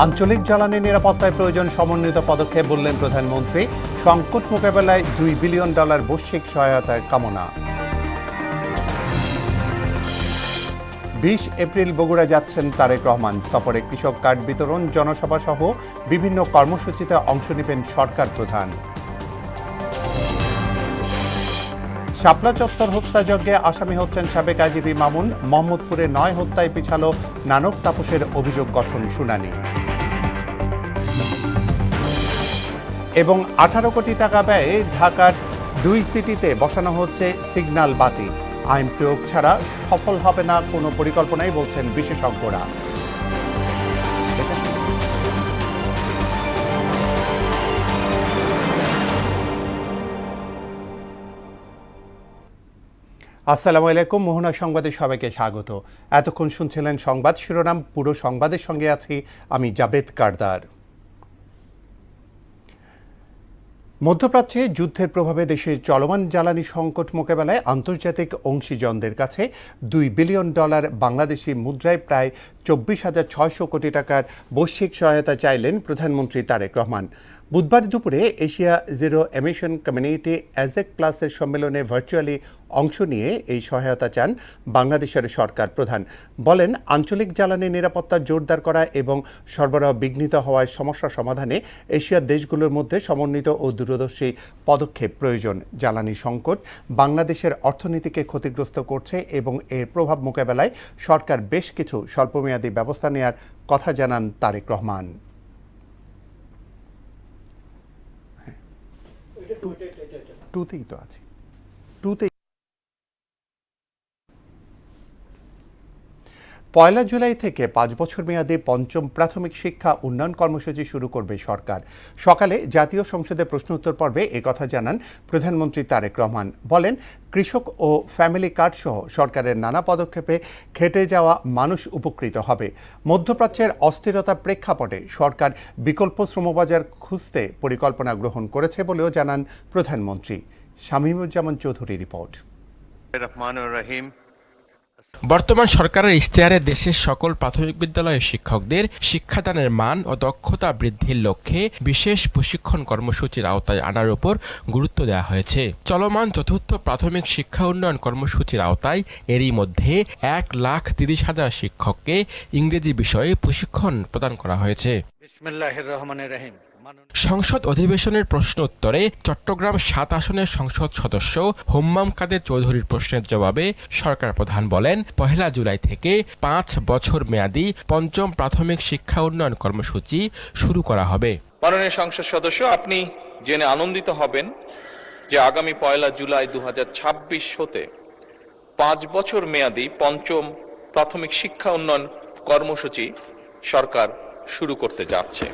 আঞ্চলিক জ্বালানি নিরাপত্তায় প্রয়োজন সমন্বিত পদক্ষেপ বললেন প্রধানমন্ত্রী। সংকট মোকাবেলায় $2 বিলিয়ন বৈশ্বিক সহায়তার কামনা। 20 এপ্রিল বগুড়া যাচ্ছেন তারেক রহমান। সফরে কৃষক কার্ড বিতরণ, জনসভা সহ বিভিন্ন কর্মসূচিতে অংশ নেবেন সরকার প্রধান। শাপলা চত্বর হত্যাযজ্ঞে আসামি হচ্ছেন সাবেক আইজিপি মামুন। মোহাম্মদপুরে 9 হত্যায় পিছালো নানক তাপসের অভিযোগ গঠন শুনানি। এবং 18 কোটি টাকা ব্যয়ে ঢাকার 2 সিটিতে বসানো হচ্ছে সিগন্যাল বাতি। আইন প্রয়োগ ছাড়া সফল হবে না কোনো পরিকল্পনাই, বলছেন বিশেষজ্ঞরা। আসসালামু আলাইকুম, মোহনা সংবাদে সবাইকে স্বাগত। এতক্ষণ শুনছিলেন সংবাদ শিরোনাম। পুরো সংবাদের সঙ্গে আছি আমি জাবেদ কারদার। মধ্যপ্রাচ্যে যুদ্ধের প্রভাবে দেশের চলমান জ্বালানি সংকট মোকাবেলায় আন্তর্জাতিক অংশীজনদের কাছে $2 বিলিয়ন বাংলাদেশি মুদ্রায় প্রায় 24,600 কোটি টাকার বৈশ্বিক সহায়তা চাইলেন প্রধানমন্ত্রী তারেক রহমান। বুধবার দুপুরে এশিয়া জিরো এমিশন কমিউনিটি অ্যাজেক প্লাসের সম্মেলনে ভার্চুয়ালি অংশ নিয়ে এই সহায়তা চান বাংলাদেশের সরকার প্রধান। বলেন, আঞ্চলিক জ্বালানি নিরাপত্তা জোরদার করা এবং সরবরাহ বিঘ্নিত হওয়ায় সমস্যা সমাধানে এশিয়ার দেশগুলোর মধ্যে সমন্বিত ও দূরদর্শী পদক্ষেপ প্রয়োজন। জ্বালানি সংকট বাংলাদেশের অর্থনীতিকে ক্ষতিগ্রস্ত করছে এবং এর প্রভাব মোকাবেলায় সরকার বেশ কিছু স্বল্পমেয়াদী ব্যবস্থা নেওয়ার কথা জানান তারেক রহমান। টুতেই তো আছে, টুতেই। 1 জুলাই থেকে 5 বছর মেয়াদে পঞ্চম প্রাথমিক শিক্ষা উন্নয়ন কর্মসূচি শুরু করবে সরকার। সকালে জাতীয় সংসদে প্রশ্নোত্তর পর্বে একথা জানান প্রধানমন্ত্রী তারেক রহমান। বলেন, কৃষক ও ফ্যামিলি কার্ড সহ সরকারের নানা পদক্ষেপে খেটে যাওয়া মানুষ উপকৃত হবে। মধ্যপ্রাচ্যের অস্থিরতার প্রেক্ষাপটে সরকার বিকল্প শ্রমবাজার খুঁজতে পরিকল্পনা গ্রহণ করেছে বলেও জানান প্রধানমন্ত্রী। শামীমুজ্জামান চৌধুরী রিপোর্ট। বর্তমান সরকারের ইশতেহারে দেশের সকল প্রাথমিক বিদ্যালয়ের শিক্ষকদের শিক্ষাদানের মান ও দক্ষতা বৃদ্ধির লক্ষ্যে বিশেষ প্রশিক্ষণ কর্মসূচির আওতায় আনার উপর গুরুত্ব দেওয়া হয়েছে। চলমান চতুর্থ প্রাথমিক শিক্ষা উন্নয়ন কর্মসূচির আওতায় এরই মধ্যে 1,30,000 শিক্ষককে ইংরেজি বিষয়ে প্রশিক্ষণ প্রদান করা হয়েছে। সংসদ অধিবেশনের প্রশ্ন উত্তরে চট্টগ্রাম 7 আসনের সংসদ সদস্য হোম্মাম কাদের চৌধুরীর প্রশ্নের জবাবে সরকার প্রধান বলেন, 1 জুলাই থেকে 5 বছর মেয়াদী পঞ্চম প্রাথমিক শিক্ষা উন্নয়ন কর্মসূচি শুরু করা হবে। মাননীয় সংসদ সদস্য, আপনি জেনে আনন্দিত হবেন যে আগামী 1 জুলাই 2026 হতে 5 বছর মেয়াদী পঞ্চম প্রাথমিক শিক্ষা উন্নয়ন কর্মসূচি সরকার শুরু করতে যাচ্ছে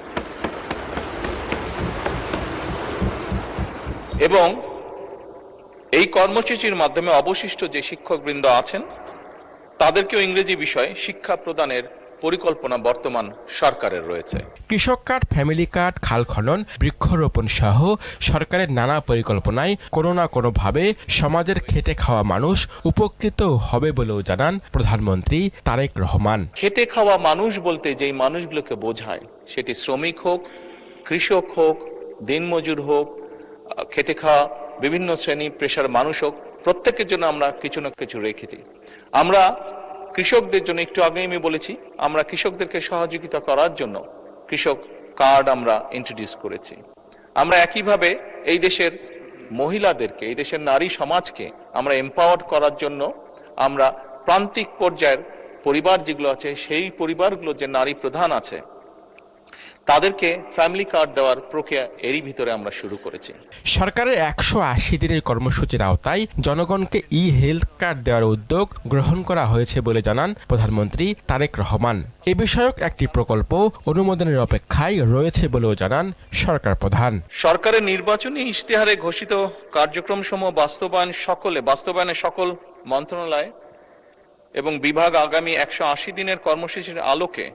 এবং এই কর্মসূচির মাধ্যমে অবশিষ্ট যে শিক্ষকবৃন্দ আছেন তাদেরকেও ইংরেজি বিষয়ে শিক্ষা প্রদানের পরিকল্পনা বর্তমান সরকারের রয়েছে। কৃষক কার্ড, ফ্যামিলি কার্ড, খাল খনন, বৃক্ষরোপণ সহ সরকারের নানা পরিকল্পনায় কোনো না কোনোভাবে সমাজের খেটে খাওয়া মানুষ উপকৃত হবে বলেও জানান প্রধানমন্ত্রী তারেক রহমান। খেটে খাওয়া মানুষ বলতে যেই মানুষগুলোকে বোঝায়, সেটি শ্রমিক হোক, কৃষক হোক, দিনমজুর হোক, খেটে খাওয়া বিভিন্ন শ্রেণী পেশার মানুষ হোক, প্রত্যেকের জন্য আমরা কিছু না কিছু রেখেছি। আমরা কৃষকদের জন্য একটু আগেই আমি বলেছি, আমরা কৃষকদেরকে সহযোগিতা করার জন্য কৃষক কার্ড আমরা ইন্ট্রোডিউস করেছি। আমরা একইভাবে এই দেশের মহিলাদেরকে, এই দেশের নারী সমাজকে আমরা এম্পাওয়ার করার জন্য আমরা প্রান্তিক পর্যায়ের পরিবার যেগুলো আছে, সেই পরিবারগুলো যে নারী প্রধান আছে, তাদেরকে ফ্যামিলি কার্ড দেওয়ার প্রক্রিয়া এরই ভিতরে আমরা শুরু করেছি। সরকারের 180 দিনের কর্মসূচির আওতায় জনগণকে হেলথ কার্ড দেওয়ার উদ্যোগ গ্রহণ করা হয়েছে বলে জানান প্রধানমন্ত্রী তারেক রহমান। এ বিষয়ক একটি প্রকল্প অনুমোদনের অপেক্ষায় রয়েছে বলেও জানান সরকার প্রধান। সরকারের নির্বাচনী ইশতেহারে ঘোষিত কার্যক্রমসমূহ বাস্তবায়নে সকল মন্ত্রণালয় এবং বিভাগ আগামী 180 দিনের কর্মসূচির আলোকে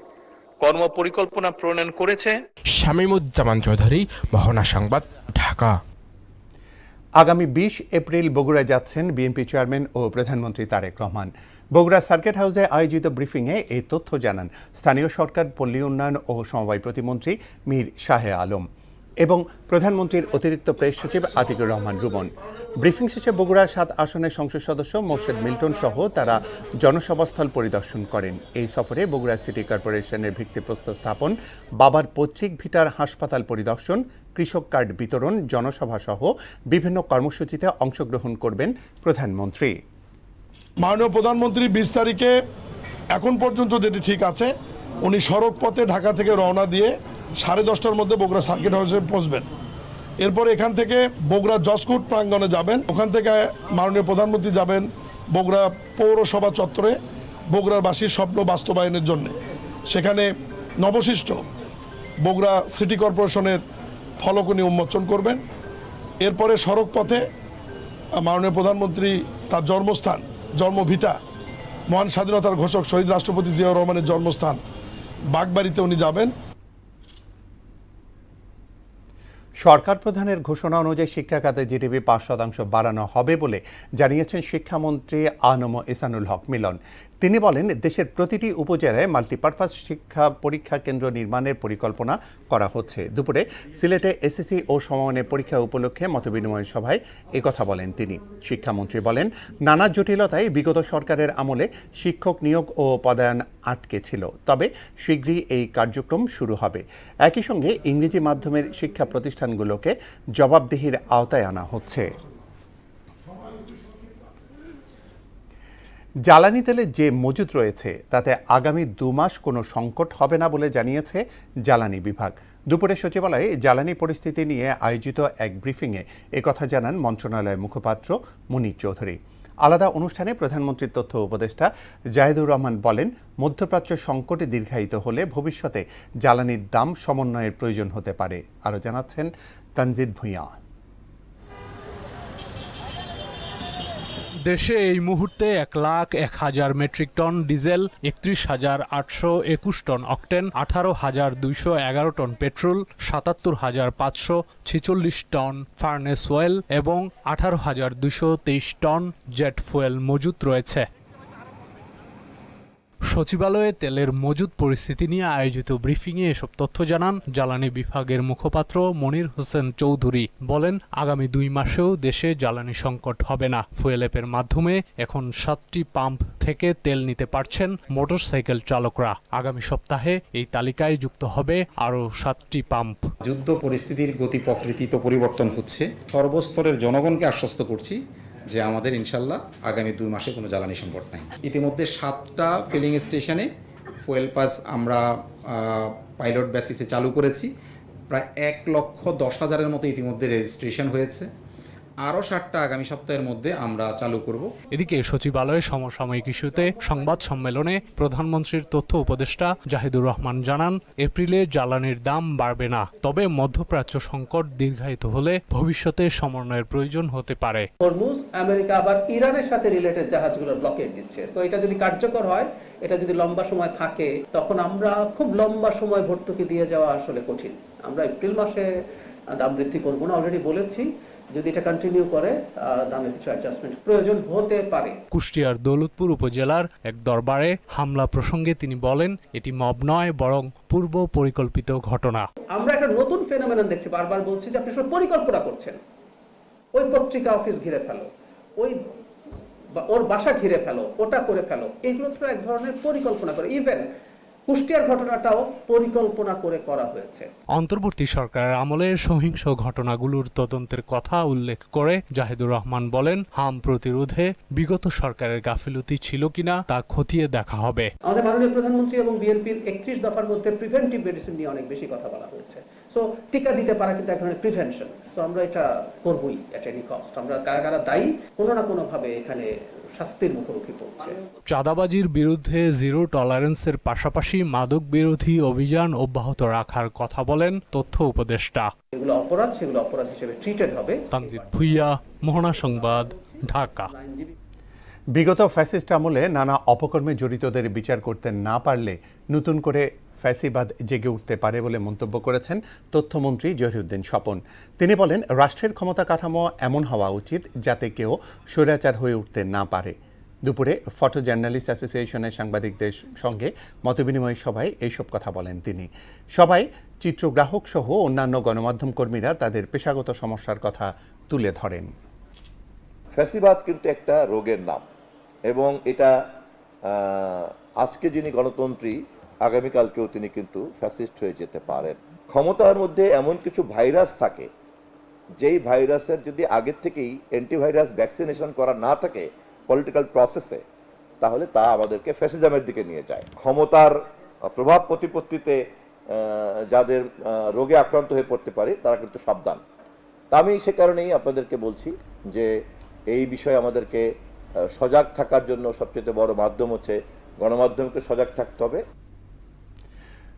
কর্ম পরিকল্পনা প্রণয়ন করেছে। শামীমুজ্জামান চৌধুরী, মোহনা সংবাদ, ঢাকা। আগামী 20 এপ্রিল বগুড়ায় যাচ্ছেন বিএনপি চেয়ারম্যান ও প্রধানমন্ত্রী তারেক রহমান। বগুড়া সার্কিট হাউসে আয়োজিত ব্রিফিংয়ে এই তথ্য জানান স্থানীয় সরকার, পল্লী উন্নয়ন ও সমবায় প্রতিমন্ত্রী মীর শাহে আলম এবং প্রধানমন্ত্রীর অতিরিক্ত প্রেস সচিব আতিকুর রহমান রুমন। ব্রিফিং শেষে বগুড়া 7 আসনের সংসদ সদস্য মোর্শেদ মিল্টন সহ তারা জনসভাস্থল পরিদর্শন করেন। এই সফরে বগুড়া সিটি কর্পোরেশনের ভিত্তিপ্রস্তর স্থাপন, বাবার পৈতৃক ভিটার হাসপাতাল পরিদর্শন, কৃষক কার্ড বিতরণ, জনসভা সহ বিভিন্ন কর্মসূচিতে অংশগ্রহণ করবেন প্রধানমন্ত্রী। মাননীয় প্রধানমন্ত্রী 20 তারিখে এখন পর্যন্ত যেটি ঠিক আছে, উনি সড়ক পথে ঢাকা থেকে রওনা দিয়ে 10:30টার মধ্যে বগুড়া সার্কিট হাউসে পৌঁছবেন। এরপর এখান থেকে বগুড়া জজকোর্ট প্রাঙ্গণে যাবেন। ওখান থেকে মাননীয় প্রধানমন্ত্রী যাবেন বগুড়া পৌরসভা চত্বরে বগুড়াবাসীর স্বপ্ন বাস্তবায়নের জন্য। সেখানে নবসৃষ্ট বগুড়া সিটি কর্পোরেশনের ফলকনি উন্মোচন করবেন। এরপরে সড়ক পথে মাননীয় প্রধানমন্ত্রী তার জন্মস্থান, জন্মভিটা, মহান স্বাধীনতার ঘোষক শহীদ রাষ্ট্রপতি জিয়াউর রহমানের জন্মস্থান বাগবাড়িতে উনি যাবেন। সরকার প্রধানের ঘোষণা অনুযায়ী শিক্ষা খাতে জিডিপি 5% বাড়ানো হবে বলে জানিয়েছেন শিক্ষামন্ত্রী আনম ইহসানুল হক মিলন। তিনি বলেন, দেশের প্রতিটি উপজেলায় মাল্টিপারপাস শিক্ষা পরীক্ষা কেন্দ্র নির্মাণের পরিকল্পনা করা হচ্ছে। দুপুরে সিলেটে এসএসসি ও সমমানের পরীক্ষা উপলক্ষে মতবিনিময় সভায় একথা বলেন তিনি। শিক্ষামন্ত্রী বলেন, নানা জটিলতায় বিগত সরকারের আমলে শিক্ষক নিয়োগ ও পদায়ন আটকে ছিল, তবে শীঘ্রই এই কার্যক্রম শুরু হবে। একই সঙ্গে ইংরেজি মাধ্যমের শিক্ষা প্রতিষ্ঠানগুলোকে জবাবদিহির আওতায় আনা হচ্ছে। জ্বালানি তেলের যে মজুত রয়েছে তাতে আগামী 2 মাস কোনো সংকট হবে না বলে জানিয়েছে জ্বালানি বিভাগ। দুপুরে সচিবালয়ে জ্বালানি পরিস্থিতি নিয়ে আয়োজিত এক ব্রিফিংয়ে একথা জানান মন্ত্রণালয়ের মুখপাত্র মুনীর চৌধুরী। আলাদা অনুষ্ঠানে প্রধানমন্ত্রীর তথ্য উপদেষ্টা জাহিদুর রহমান বলেন, মধ্যপ্রাচ্য সংকটে দীর্ঘায়িত হলে ভবিষ্যতে জ্বালানির দাম সমন্বয়ের প্রয়োজন হতে পারে। আরও জানাচ্ছেন তানজিদ ভূঁইয়া। দেশে এই মুহূর্তে 1,01,000 metric ton diesel, 31,821 ton octane, 18,211 ton petrol, 77,546 ton furnace oil এবং 18,223 টন জেট ফুয়েল মজুত রয়েছে। সচিবালয়ে তেলের মজুদ পরিস্থিতি নিয়ে আয়োজিত ব্রিফিংয়ে এসব তথ্য জানান জ্বালানি বিভাগের মুখপাত্র মনির হোসেন চৌধুরী। বলেন, আগামী 2 মাসেও দেশে জ্বালানি সংকট হবে না। ফুয়েল অ্যাপের মাধ্যমে এখন 7টি পাম্প থেকে তেল নিতে পারছেন মোটরসাইকেল চালকরা। আগামী সপ্তাহে এই তালিকায় যুক্ত হবে আরও 7টি পাম্প। যুদ্ধ পরিস্থিতির গতি প্রকৃতি তো পরিবর্তন হচ্ছে। সর্বস্তরের জনগণকে আশ্বস্ত করছি যে আমাদের ইনশাল্লাহ আগামী 2 মাসে কোনো জ্বালানি সংকট নাই। ইতিমধ্যে 7টা ফিলিং স্টেশনে ফুয়েল পাস আমরা পাইলট বেসিসে চালু করেছি। প্রায় 1,10,000-এর মতো ইতিমধ্যে রেজিস্ট্রেশন হয়েছে। আরও 7টা আগামী সপ্তাহের মধ্যে আমরা চালু করব। এদিকে সচিবালয়ে সমসাময়িক ইস্যুতে সংবাদ সম্মেলনে প্রধানমন্ত্রীর তথ্য উপদেষ্টা জাহিদুর রহমান জানান, এপ্রিলে জ্বালানির দাম বাড়বে না, তবে মধ্যপ্রাচ্য সংকট দীর্ঘায়িত হলে ভবিষ্যতে সমন্বয়ের প্রয়োজন হতে পারে। হরমুজ আমেরিকা আবার ইরানের সাথে রিলেটেড জাহাজগুলো ব্লকেট দিচ্ছে। সো এটা যদি কার্যকর হয়, এটা যদি লম্বা সময় থাকে, তখন আমরা খুব লম্বা সময় ভর্তুকি দিয়ে যাওয়া আসলে কঠিন। আমরা এপ্রিল মাসে দাম বৃদ্ধি করব না, অলরেডি বলেছি। যদি এটা কন্টিনিউ করে দামে কিছু অ্যাডজাস্টমেন্ট প্রয়োজন হতে পারে। কুষ্টিয়ার দৌলতপুর উপজেলার এক দরবারে হামলা প্রসঙ্গে তিনি বলেন, এটি মব নয়, বরং পূর্ব পরিকল্পিত ঘটনা। আমরা একটা নতুন ফেনোমেনন দেখছি, বারবার বলছি যে আপনি সব পরিকল্পনা করছেন। ওই পত্রিকা অফিস ঘিরে ফেলো, ওর বাসা ঘিরে ফেলো, ওটা করে ফেলো, এগুলো তো এক ধরনের পরিকল্পনা করে। ইভেন কুষ্টিয়ার ঘটনাটাও পরিকল্পনা করে করা হয়েছে। অন্তর্বর্তী সরকারের আমলে সহিংস ঘটনাগুলোর তদন্তের কথা উল্লেখ করে জাহিদুর রহমান বলেন, হাম প্রতিরোধে বিগত সরকারের গাফিলতি ছিল কিনা তা খতিয়ে দেখা হবে। আমাদের মাননীয় প্রধানমন্ত্রী এবং বিএনপির 31 দফার মধ্যে প্রিভেন্টিভ মেডিসিন নিয়ে অনেক বেশি কথা বলা হয়েছে। সো টিকা দিতে পারা কিন্তু এক ধরনের প্রিভেনশন। সো আমরা এটা করবই এট এনি কস্ট। আমরা কারা কারা দায়ী, কোনো না কোনো ভাবে এখানে শাস্তির মুখোমুখি পড়ছে। চাঁদাবাজির বিরুদ্ধে জিরো টলারেন্সের পাশাপাশি মাদক বিরোধী অভিযান অব্যাহত রাখার কথা বলেন তথ্য উপদেষ্টা। এগুলো অপরাধ, সেগুলো অপরাধ হিসেবে ট্রিটেড হবে। তানজিদ ভুইয়া, মোহনা সংবাদ, ঢাকা। বিগত ফ্যাসিস্ট আমলে নানা অপকর্মে জড়িতদের বিচার করতে না পারলে নতুন করে ফ্যাসিবাদ জেগে উঠতে পারে বলে মন্তব্য করেছেন তথ্যমন্ত্রী জহিরুদ্দিন স্বপন। তিনি বলেন, রাষ্ট্রের ক্ষমতা কাঠামো এমন হওয়া উচিত যাতে কেউ স্বৈরাচার হয়ে উঠতে না পারে। দুপুরে ফটো জার্নালিস্ট অ্যাসোসিয়েশনের সাংবাদিকদের সঙ্গে মতবিনিময় সভায় এইসব কথা বলেন তিনি। সবাই চিত্রগ্রাহক সহ অন্যান্য গণমাধ্যম কর্মীরা তাদের পেশাগত সমস্যার কথা তুলে ধরেন। ফ্যাসিবাদ কিন্তু একটা রোগের নাম, এবং এটা আজকে যিনি গণতন্ত্রী, আগামীকালকেও তিনি কিন্তু ফ্যাসিস্ট হয়ে যেতে পারেন। ক্ষমতার মধ্যে এমন কিছু ভাইরাস থাকে, যেই ভাইরাসের যদি আগের থেকেই অ্যান্টিভাইরাস ভ্যাকসিনেশন করা না থাকে পলিটিক্যাল প্রসেসে, তাহলে তা আমাদেরকে ফ্যাসিজমের দিকে নিয়ে যায়। ক্ষমতার প্রভাব প্রতিপত্তিতে যাদের রোগে আক্রান্ত হয়ে পড়তে পারে তারা কিন্তু সাবধান। তা আমি সে কারণেই আপনাদেরকে বলছি যে এই বিষয়ে আমাদেরকে সজাগ থাকার জন্য সবচেয়ে বড় মাধ্যম হচ্ছে গণমাধ্যমকে সজাগ থাকতে হবে।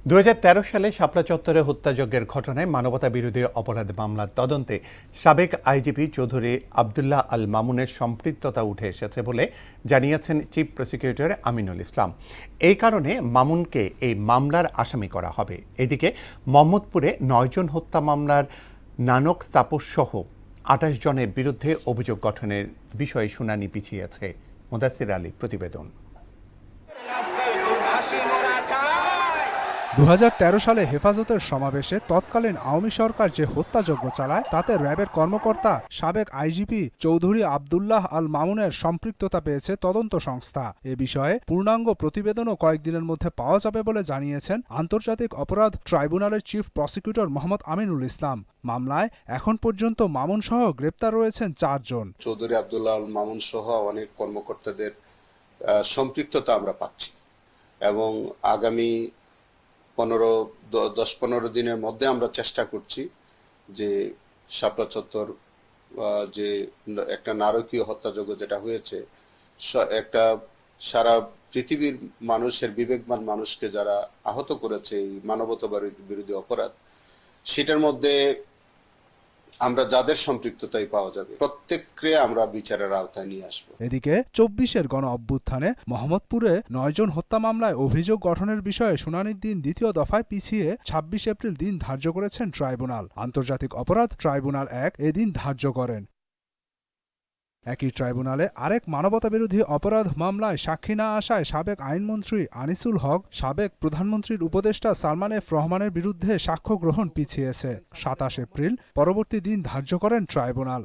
2013 সালে শাপলা চত্বরে হত্যাযজ্ঞের ঘটনায় মানবতা বিরোধী অপরাধ মামলার তদন্তে সাবেক আইজিপি চৌধুরী আবদুল্লাহ আল মামুনের সম্পৃক্ততা উঠে এসেছে বলে জানিয়েছেন চিফ প্রসিকিউটর আমিনুল ইসলাম। এই কারণে মামুনকে এই মামলার আসামি করা হবে। এদিকে মোহাম্মদপুরে 9 জন হত্যা মামলার নানক তাপস সহ 28 জনের বিরুদ্ধে অভিযোগ গঠনের বিষয়ে শুনানি পিছিয়েছে। মুদাসির আলী প্রতিবেদন। 2013 সালে হেফাজতের সমাবেশে তৎকালীন আওয়ামী সরকার যে হত্যাযজ্ঞ চালায় তাতে র্যাবের কর্মকর্তা সাবেক আইজিপি চৌধুরী আবদুল্লাহ আল মামুনের সম্পৃক্ততা পেয়েছে তদন্ত সংস্থা। এ বিষয়ে পূর্ণাঙ্গ প্রতিবেদনও কয়েকদিনের মধ্যে পাওয়া যাবে বলে জানিয়েছেন আন্তর্জাতিক অপরাধ ট্রাইব্যুনালের চিফ প্রসিকিউটর মোহাম্মদ আমিনুল ইসলাম। মামলায় এখন পর্যন্ত মামুন সহ গ্রেপ্তার রয়েছেন 4 জন। চৌধুরী আবদুল্লাহ আল মামুন সহ অনেক কর্মকর্তাদের সম্পৃক্ততা আমরা পাচ্ছি, এবং আগামী 10-15 দিনের মধ্যে আমরা চেষ্টা করছি যে শাপলা চত্বর যে একটা নারকীয় হত্যাযজ্ঞ যেটা হয়েছে, একটা সারা পৃথিবীর মানুষের বিবেকবান মানুষকে যারা আহত করেছে এই মানবতা বিরোধী অপরাধ, সেটার মধ্যে আমরা যাদের সম্পৃক্ততাই পাওয়া যাবে প্রত্যেককে আমরা বিচারের আওতায় নিয়ে আসবো। এদিকে 24-এর গণ অভ্যুত্থানে মোহাম্মদপুরে 9 জন হত্যা মামলায় অভিযোগ গঠনের বিষয়ে শুনানির দিন দ্বিতীয় দফায় পিছিয়ে 26 এপ্রিল দিন ধার্য করেছেন ট্রাইব্যুনাল। আন্তর্জাতিক অপরাধ ট্রাইব্যুনাল 1 এদিন ধার্য করেন। একই ট্রাইব্যুনালে আরেক মানবতাবিরোধী অপরাধ মামলায় সাক্ষী না আসায় সাবেক আইনমন্ত্রী আনিসুল হক, সাবেক প্রধানমন্ত্রীর উপদেষ্টা সালমান এফ রহমানের বিরুদ্ধে সাক্ষ্য গ্রহণ পিছিয়েছে। 27 এপ্রিল পরবর্তী দিন ধার্য করেন ট্রাইব্যুনাল।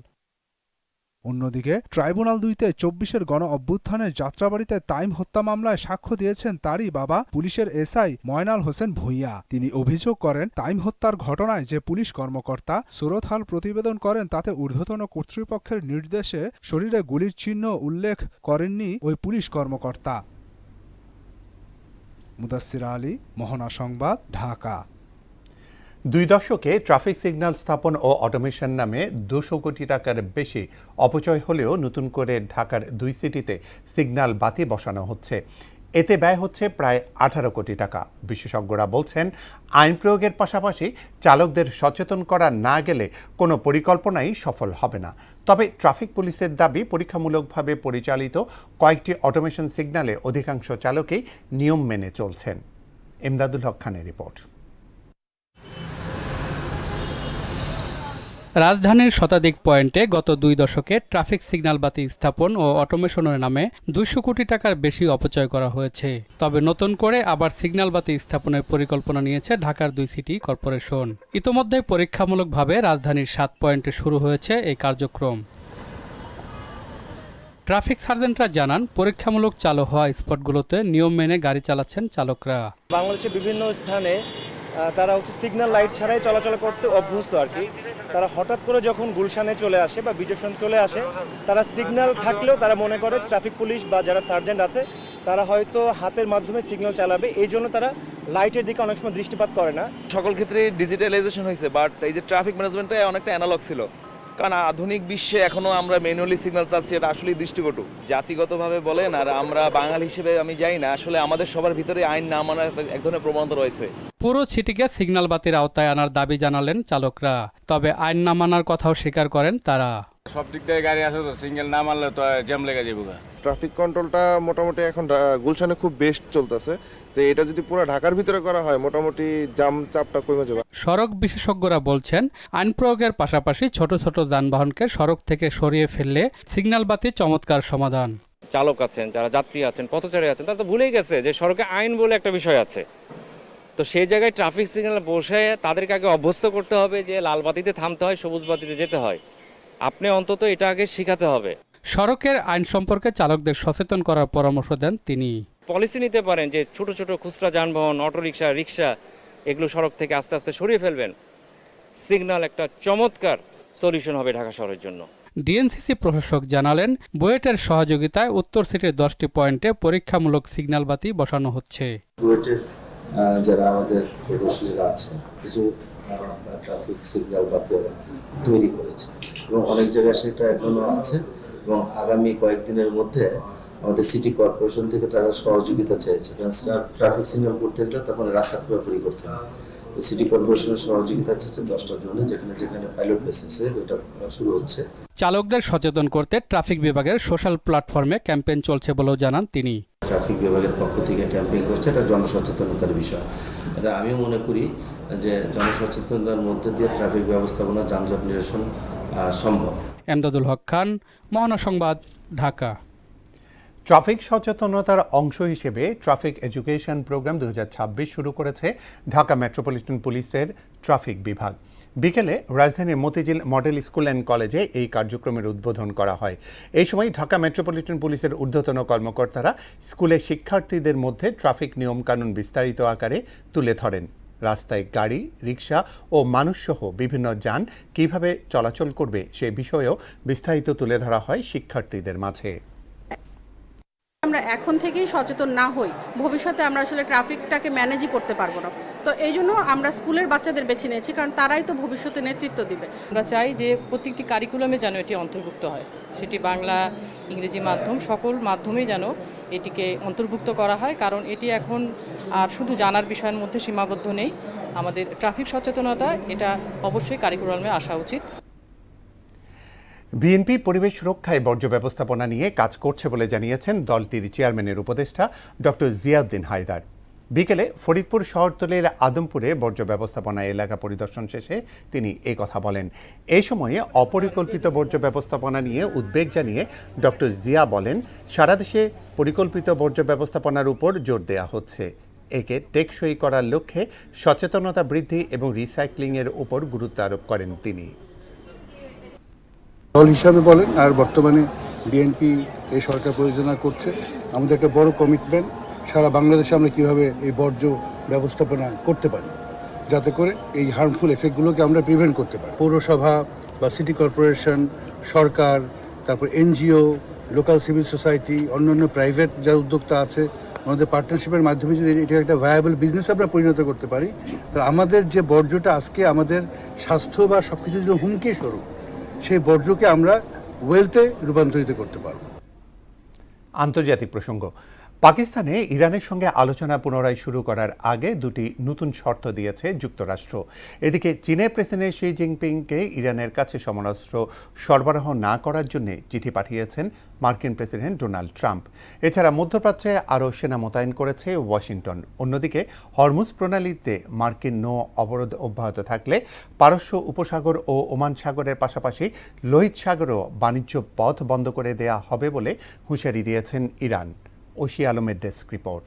অন্যদিকে ট্রাইব্যুনাল 2-তে 24-এর গণ অভ্যুত্থানের যাত্রাবাড়িতে তাইম হত্যা মামলায় সাক্ষ্য দিয়েছেন তারই বাবা পুলিশের এসআই ময়নাল হোসেন ভূঁইয়া। তিনি অভিযোগ করেন, তাইম হত্যার ঘটনায় যে পুলিশ কর্মকর্তা সুরতহাল প্রতিবেদন করেন তাতে ঊর্ধ্বতন কর্তৃপক্ষের নির্দেশে শরীরে গুলির চিহ্ন উল্লেখ করেননি ওই পুলিশ কর্মকর্তা। মুদাসসির আলী, মোহনা সংবাদ, ঢাকা। 2 দশকে ট্রাফিক সিগন্যাল স্থাপন ও অটোমেশন নামে 200 কোটি টাকার বেশি অপচয় হলেও নতুন করে ঢাকার 2 সিটিতে সিগন্যাল বাতি বসানো হচ্ছে। এতে ব্যয় হচ্ছে প্রায় 18 কোটি টাকা। বিশেষজ্ঞরা বলছেন, আইন প্রয়োগের পাশাপাশি চালকদের সচেতন করা না গেলে কোনো পরিকল্পনাই সফল হবে না। তবে ট্রাফিক পুলিশের দাবি, পরীক্ষামূলকভাবে পরিচালিত কয়েকটি অটোমেশন সিগন্যালে অধিকাংশ চালকই নিয়ম মেনে চলছেন। ইমদাদুল হক খানের রিপোর্ট। রাজধানীর শতাধিক পয়েন্টে গত 2 দশকে ট্রাফিক সিগন্যাল বাতি স্থাপন ও অটোমেশনের নামে 200 কোটি টাকার বেশি অপচয় করা হয়েছে। তবে নতুন করে আবার সিগন্যাল বাতি স্থাপনের পরিকল্পনা নিয়েছে ঢাকার 2 সিটি কর্পোরেশন। ইতোমধ্যে পরীক্ষামূলকভাবে রাজধানীর 7 পয়েন্টে শুরু হয়েছে এই কার্যক্রম। ট্রাফিক সার্জেন্টরা জানান, পরীক্ষামূলক চালু হওয়া স্পটগুলোতে নিয়ম মেনে গাড়ি চালাচ্ছেন চালকরা। বাংলাদেশের বিভিন্ন স্থানে তারা সিগন্যাল লাইট ছাড়াই চলাচল করতে অভ্যস্ত আর কি। তারা হঠাৎ করে যখন গুলশানে চলে আসে বা বিজয়সন চলে আসে, তারা সিগন্যাল থাকলেও তারা মনে করে ট্রাফিক পুলিশ বা যারা সার্জেন্ট আছে তারা হয়তো হাতের মাধ্যমে সিগন্যাল চালাবে, এই জন্য তারা লাইটের দিকে অনেক সময় দৃষ্টিপাত করে না। সকল ক্ষেত্রে ডিজিটালাইজেশন হয়েছে, বাট এই যে ট্রাফিক ম্যানেজমেন্টটা অনেকটা অ্যানালগ ছিল, কারণ আধুনিক বিশ্বে এখনো আমরা ম্যানুয়ালি সিগন্যাল চাচ্ছি, এটা আসলে দৃষ্টিকটু। জাতিগতভাবে বলেন আর আমরা বাঙালি হিসেবে আমি জানি না, আসলে আমাদের সবার ভিতরে আইন না মানার এক ধরনের প্রবণতা রয়েছে। পুরো সিটিকে সিগন্যাল বাতির আওতায় আনার দাবি জানালেন চালকরা, তবে আইন না মানার কথাও স্বীকার করেন তারা। সব দিক থেকে গাড়ি আসে তো সিঙ্গেল না মারলে তো জ্যাম লেগে যাবো। ট্রাফিক কন্ট্রোলটা মোটামুটি এখন গুলশানে খুব বেস্ট চলতেছে, তো এটা যদি পুরো ঢাকার ভিতরে করা হয় মোটামুটি জাম চাপটা কমে যাবে। সড়ক বিশেষজ্ঞরা বলছেন, আইন প্রয়োগের পাশাপাশি ছোট ছোট যানবাহনকে সড়ক থেকে সরিয়ে ফেললে সিগন্যাল বাতি চমৎকার সমাধান। চালক আছেন, যারা যাত্রী আছেন, পথচারী আছেন, তারা তো ভুলেই গেছে যে সড়কে আইন বলে একটা বিষয় আছে। তো সেই জায়গায় ট্রাফিক সিগন্যাল বসে তাদেরকে আগে অভ্যস্ত করতে হবে যে লাল বাতিতে থামতে হয়, সবুজ বাতিতে যেতে হয়। আপনি অন্তত এটা আগে শেখাতে হবে। সড়কের আইন সম্পর্কে চালকদের সচেতন করার পরামর্শ দেন তিনি। পলিসি নিতে পারেন যে ছোট ছোট খুচরা যানবাহন, অটোরিকশা, রিক্সা এগুলো সড়ক থেকে আস্তে আস্তে সরিয়ে ফেলবেন। সিগন্যাল একটা চমৎকার সলিউশন হবে ঢাকা শহরের জন্য। ডিএনসিসি প্রশাসক জানালেন, বুয়েটের সহযোগিতায় উত্তর সিটির 10টি পয়েন্টে পরীক্ষামূলক সিগন্যাল বাতি বসানো হচ্ছে। বুয়েটের যারা আমাদের প্রকৌশলীরা আছে কিছু ট্রাফিক সিগন্যাল বাতি তৈরি করেছে এবং অনেক জায়গায় সেটা এখনো আছে এবং আগামী কয়েকদিনের মধ্যে আমাদের সিটি কর্পোরেশন থেকে তারা সহযোগিতা চেয়েছে, কারণ ট্রাফিক সিগন্যাল করতে গেলে তখন রাস্তা খোলাখুলি করতে হবে। তো সিটি কর্পোরেশনের সহযোগিতা চেয়েছে 10টা জোনে, যেখানে যেখানে পাইলট বেসিসে এটা শুরু হচ্ছে। চালকদের সচেতন করতে ট্রাফিক বিভাগের সোশ্যাল প্ল্যাটফর্মে ক্যাম্পেইন চলছে বলেও জানান তিনি। ট্রাফিক বিভাগের পক্ষ থেকে ক্যাম্পেইন করছে, এটা জনসচেতনতার বিষয়। এটা আমিও মনে করি যে জনসচেতনতার মধ্যে দিয়ে ট্রাফিক ব্যবস্থাপনা, যানজট নিরসন সম্ভব। এমদাদুল হক খান, মোহনা সংবাদ, ঢাকা। ট্রাফিক সচেতনতার অংশ হিসেবে ট্রাফিক এডুকেশন প্রোগ্রাম 2026 শুরু করেছে ঢাকা মেট্রোপলিটন পুলিশের ট্রাফিক বিভাগ। বিকেলে রাজধানীর মতিঝিল মডেল স্কুল অ্যান্ড কলেজে এই কার্যক্রমের উদ্বোধন করা হয়। এই সময় ঢাকা মেট্রোপলিটন পুলিশের ঊর্ধ্বতন কর্মকর্তারা স্কুলের শিক্ষার্থীদের মধ্যে ট্রাফিক নিয়মকানুন বিস্তারিত আকারে তুলে ধরেন। রাস্তায় গাড়ি, রিক্সা ও মানুষসহ বিভিন্ন যান কিভাবে চলাচল করবে সে বিষয়েও বিস্তারিত তুলে ধরা হয় শিক্ষার্থীদের মাঝে। আমরা এখন থেকেই সচেতন না হই, ভবিষ্যতে আমরা আসলে ট্রাফিকটাকে ম্যানেজই করতে পারবো না। তো এই জন্য আমরা স্কুলের বাচ্চাদের বেছে নিয়েছি, কারণ তারাই তো ভবিষ্যতে নেতৃত্ব দিবে। আমরা চাই যে প্রত্যেকটি কারিকুলামে যেন এটি অন্তর্ভুক্ত হয়, সেটি বাংলা, ইংরেজি মাধ্যম সকল মাধ্যমেই যেন এটিকে অন্তর্ভুক্ত করা হয়, কারণ এটি এখন আর শুধু জানার বিষয়ের মধ্যে সীমাবদ্ধ নেই। আমাদের ট্রাফিক সচেতনতা এটা অবশ্যই কারিকুলামে আসা উচিত। বিএনপি পরিবেশ রক্ষায় বর্জ্য ব্যবস্থাপনা নিয়ে কাজ করছে বলে জানিয়েছেন দলটির চেয়ারম্যানের উপদেষ্টা ডক্টর জিয়াউদ্দিন হায়দার। বিকেলে ফরিদপুর শহরতলির আদমপুরে বর্জ্য ব্যবস্থাপনা এলাকা পরিদর্শন শেষে তিনি এই কথা বলেন। এই সময়ে অপরিকল্পিত বর্জ্য ব্যবস্থাপনা নিয়ে উদ্বেগ জানিয়ে ডক্টর জিয়া বলেন, সারা দেশে পরিকল্পিত বর্জ্য ব্যবস্থাপনার উপর জোর দেওয়া হচ্ছে। একে টেকসই করার লক্ষ্যে সচেতনতা বৃদ্ধি এবং রিসাইক্লিংয়ের উপর গুরুত্ব আরোপ করেন তিনি। দল হিসাবে বলেন আর বর্তমানে বিএনপি এই সরকার পরিচালনা করছে, আমাদের একটা বড় কমিটমেন্ট সারা বাংলাদেশে আমরা কীভাবে এই বর্জ্য ব্যবস্থাপনা করতে পারি, যাতে করে এই হার্মফুল এফেক্টগুলোকে আমরা প্রিভেন্ট করতে পারি। পৌরসভা বা সিটি কর্পোরেশন, সরকার, তারপর এনজিও, লোকাল সিভিল সোসাইটি, অন্যান্য প্রাইভেট যারা উদ্যোক্তা আছে, আমাদের পার্টনারশিপের মাধ্যমে যদি এটা একটা ভায়াবল বিজনেস আমরা পরিণত করতে পারি, তাহলে আমাদের যে বর্জ্যটা আজকে আমাদের স্বাস্থ্য বা সব কিছুর জন্য হুমকি স্বরূপ, সেই বর্জ্যকে আমরা ওয়েলথে রূপান্তরিত করতে পারব। আন্তর্জাতিক প্রসঙ্গ। পাকিস্তানে ইরানের সঙ্গে আলোচনা পুনরায় শুরু করার আগে দুটি নতুন শর্ত দিয়েছে যুক্তরাষ্ট্র। এদিকে চীনের প্রেসিডেন্ট শি জিনপিংকে ইরানের কাছে সমরাস্ত্র সরবরাহ না করার জন্য চিঠি পাঠিয়েছেন মার্কিন প্রেসিডেন্ট ডোনাল্ড ট্রাম্প। এছাড়া মধ্যপ্রাচ্যে আরও সেনা মোতায়েন করেছে ওয়াশিংটন। অন্যদিকে হরমুজ প্রণালীতে মার্কিন নৌ অবরোধ অব্যাহত থাকলে পারস্য উপসাগর ও ওমান সাগরের পাশাপাশি লোহিত সাগরও বাণিজ্য পথ বন্ধ করে দেয়া হবে বলে হুঁশিয়ারি দিয়েছেন ইরান। ঐশী আলমের ডেস্ক রিপোর্ট।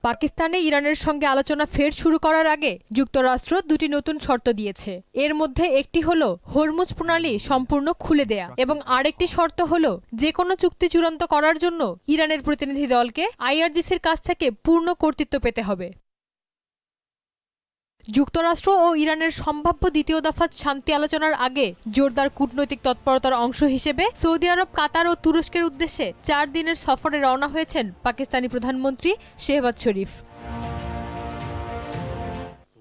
পাকিস্তানে ইরানের সঙ্গে আলোচনা ফের শুরু করার আগে যুক্তরাষ্ট্র দুটি নতুন শর্ত দিয়েছে। এর মধ্যে একটি হলো হরমুজ প্রণালী সম্পূর্ণ খুলে দেয়া এবং আরেকটি শর্ত হলো যে কোনো চুক্তি চূড়ান্ত করার জন্য ইরানের প্রতিনিধি দলকে আইআরজিসির কাছ থেকে পূর্ণ কর্তৃত্ব পেতে হবে। যুক্তরাষ্ট্র ও ইরানের সম্ভাব্য দ্বিতীয় দফা শান্তি আলোচনার আগে জোরদার কূটনৈতিক তৎপরতার অংশ হিসেবে সৌদি আরব, কাতার ও তুরস্কের উদ্দেশ্যে 4 দিনের সফরে রওনা হয়েছেন পাকিস্তানি প্রধানমন্ত্রী শেহবাজ শরীফ।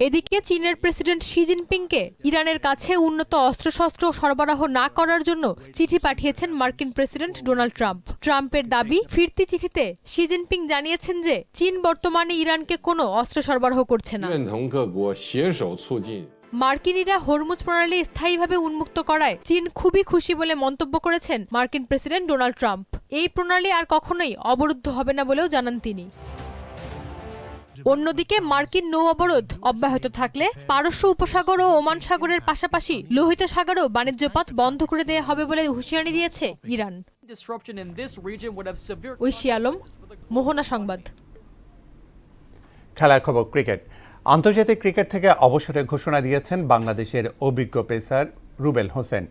এদিকে চীনের প্রেসিডেন্ট শি জিনপিংকে ইরানের কাছে উন্নত অস্ত্রশস্ত্র সরবরাহ না করার জন্য চিঠি পাঠিয়েছেন মার্কিন প্রেসিডেন্ট ডোনাল্ড ট্রাম্প। ট্রাম্পের দাবি, ফিরতি চিঠিতে শি জিনপিং জানিয়েছেন যে চীন বর্তমানে ইরানকে কোনো অস্ত্র সরবরাহ করছে না। মার্কিনিরা হরমুজ প্রণালী স্থায়ীভাবে উন্মুক্ত করায় চীন খুবই খুশি বলে মন্তব্য করেছেন মার্কিন প্রেসিডেন্ট ডোনাল্ড ট্রাম্প। এই প্রণালী আর কখনোই অবরুদ্ধ হবে না বলেও জানান তিনি। অন্যদিকে মার্কিন নৌ অবরোধ অব্যাহত থাকলে পারস্য উপসাগর ও ওমান সাগরের পাশাপাশি লোহিত সাগরেও বাণিজ্য পথ বন্ধ করে দেওয়া হবে বলে হুঁশিয়ারি দিয়েছে ইরান। ঐশী আলম, মোহনা সংবাদ। খেলার খবর ক্রিকেট। আন্তর্জাতিক ক্রিকেট থেকে অবসরের ঘোষণা দিয়েছেন বাংলাদেশের অভিজ্ঞ পেসার রুবেল হোসেন।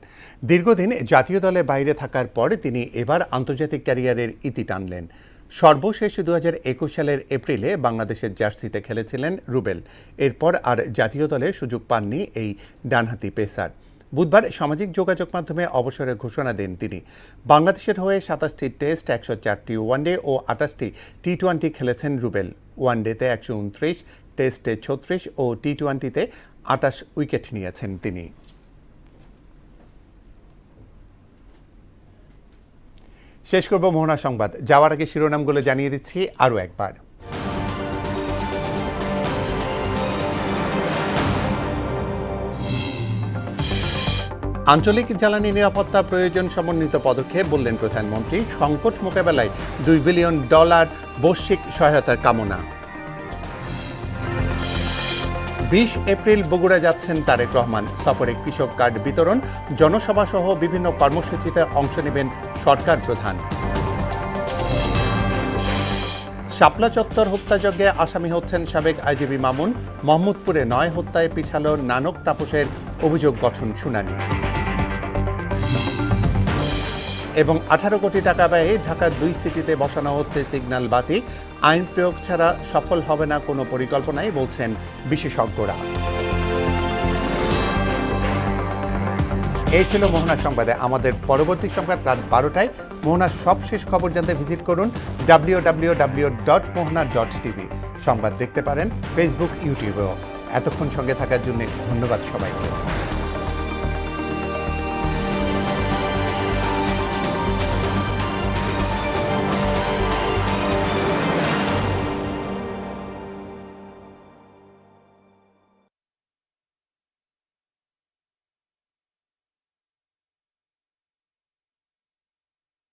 দীর্ঘদিন জাতীয় দলে বাইরে থাকার পর তিনি এবার আন্তর্জাতিক ক্যারিয়ারের ইতি টানলেন। সর্বশেষ 2021 সালের এপ্রিলে বাংলাদেশের জার্সিতে খেলেছিলেন রুবেল। এরপর আর জাতীয় দলে সুযোগ পাননি এই ডানহাতি পেসার। বুধবার সামাজিক যোগাযোগ মাধ্যমে অবসরের ঘোষণা দেন তিনি। বাংলাদেশের হয়ে 27টি টেস্ট, 104টি ওয়ানডে ও 28টি টি-20 খেলেছেন রুবেল। ওয়ানডেতে 129, টেস্টে 36 ও টি-20তে 28 উইকেট নিয়েছেন তিনি। শেষ করব মোহনা সংবাদ। যাওয়ার আগে শিরোনামগুলো জানিয়ে দিচ্ছি আরও একবার। আঞ্চলিক জ্বালানি নিরাপত্তা প্রয়োজন সমন্বিত পদক্ষেপ বললেন প্রধানমন্ত্রী। সংকট মোকাবেলায় $2 বিলিয়ন বৈশ্বিক সহায়তার কামনা। 20 এপ্রিল বগুড়া যাচ্ছেন তারেক রহমান। সফরে কৃষক কার্ড বিতরণ, জনসভা সহ বিভিন্ন কর্মসূচিতে অংশ নেবেন সরকার প্রধান। শাপলা চত্বর হত্যাযজ্ঞে আসামি হচ্ছেন সাবেক আইজিপি মামুন। মোহাম্মদপুরে 9 হত্যায় পিছালো নানক তাপসের অভিযোগ গঠন শুনানি। এবং 18 কোটি টাকা ব্যয়ে ঢাকার 2 সিটিতে বসানো হচ্ছে সিগন্যাল বাতি। আইন প্রয়োগ ছাড়া সফল হবে না কোনো পরিকল্পনাই, বলছেন বিশেষজ্ঞরা। এই ছিল মোহনা সংবাদে। আমাদের পরবর্তী সংবাদ রাত 12টায়। মোহনার সবশেষ খবর জানতে ভিজিট করুন www.mohna.tv। সংবাদ দেখতে পারেন ফেসবুক, ইউটিউবেও। এতক্ষণ সঙ্গে থাকার জন্য ধন্যবাদ সবাইকে।